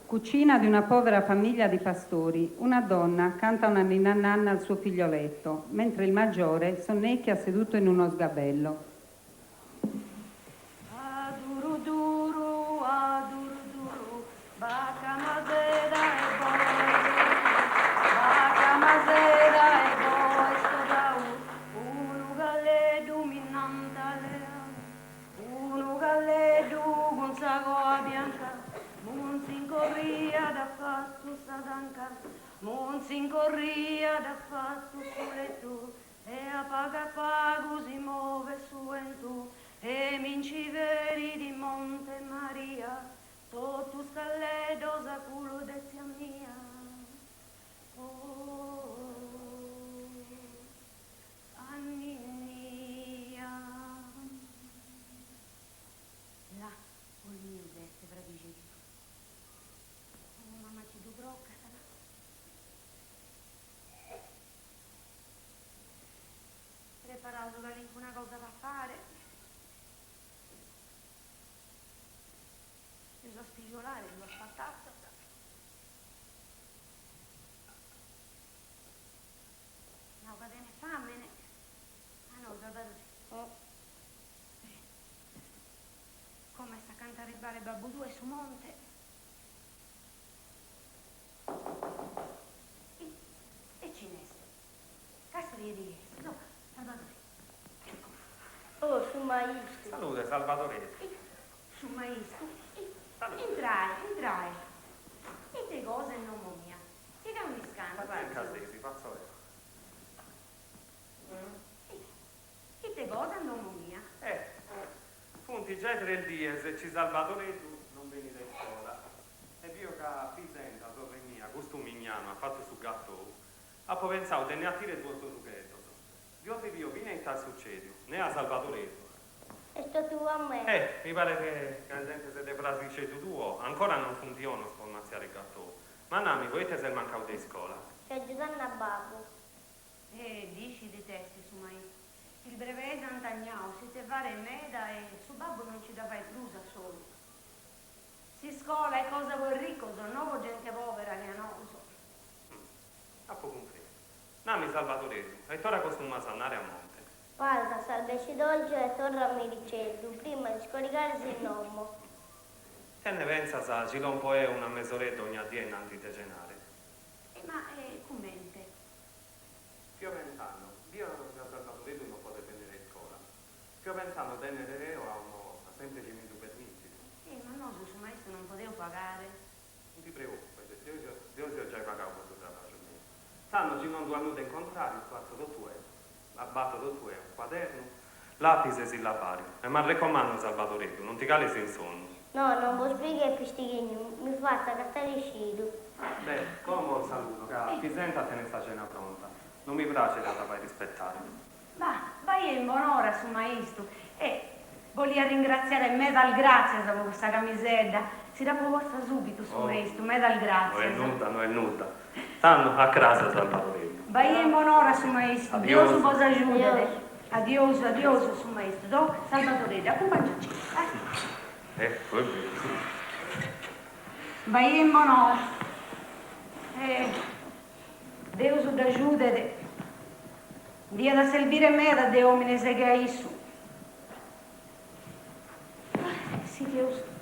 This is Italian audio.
Cucina di una povera famiglia di pastori. Una donna canta una ninna nanna al suo figlioletto, mentre il maggiore sonnecchia seduto in uno sgabello. Aduru duru, baca mazera e baca mazera e unu galledu minantalea, unu galledu gonzagoa bianca, Monsin corria da fatto sadanca, Monsin corria da fatto suletto, e apaga pago si muove su en tu, e minci veri di Monte Maria, sotto scalledo sa culo de zia mia. Oh, Annia. La, col mio veste, bravice di tu. Oh, mamma ci du brocca, sarà. Preparato da lì una cosa da fare. Io so spigiolare, l'ho fatta. No, va bene, fammene. Ah no, guardate. Oh. Come sta a cantare il bar Babbo 2 su monte. E cinese. Castoria di Esse. No, Salvatore. Oh, su maestro. Salute, Salvatore. Su maestro. Salute. Entrai. E te cose non mia. Ti dà un iscanto. Ma dai, in casesi, pazzo E te cose non mia. Punti già 3 dies e ci Salvatore tu non venite in scuola. E io che Pisenta, sorella mia, questo mignano ha fatto su gatto. Ha poi pensato te ne attire tuo succhetto. Io ti io viene in tal succedio, ne ha Salvatore. E sto tu a me. Mi pare che la gente se te prasice tu tuo, ancora non funziona sformaziare il gatto. Ma nami, voi te sei mancato di scuola. C'è aiutando a babbo. Dici di testi su maestro. Il brevetto antagnao, si te fare in meda e su babbo non ci dava prusa solo. Si scola e cosa vuol ricco, sono nuovo gente povera che non so. A poco un frego. Nami Salvatore, e ora costuma sannare a monte. Guarda, salveci dolce e torna a Miricello, prima di scoricarsi il nome. Che ne pensa sa, ci un po' è una mezz'oretta ogni addio innanzi te cenare. Commente? Più pensando, io da Salvatore non potete venire in scuola. Più pensando tenere reo a uno a semplice minuto permessi. Ma no, su maestro non potevo pagare. Non ti preoccupare, Dio si è già pagato questo lavoro mio. Sanno ci non due anni incontrare, il quarto dotto è. La batto dotto è un quaderno, lapis e sillabario. E mi raccomando Salvatore, non ti cali in sonno. No, non vuoi spiegare il pistichino, mi fa cattare il sciro. Beh, come un saluto, che Pisenta te ne sta cena pronta. Non mi piace la fai rispettare. Vai in buon'ora su maestro e voglio ringraziare me dal grazie per questa camisetta. Si dà forza subito su maestro, me dal grazie. Non è nuda. Stanno a casa Salvatore. Vai in buon'ora su maestro, Dio su posa aiutare. Addio su maestro. Do Salvatore, accompagnaci. Ecco, è vero. Vai in buon'ora. Dio su d'aiutare. Dio da servire me da de omine se che hai su. Sì, Dio.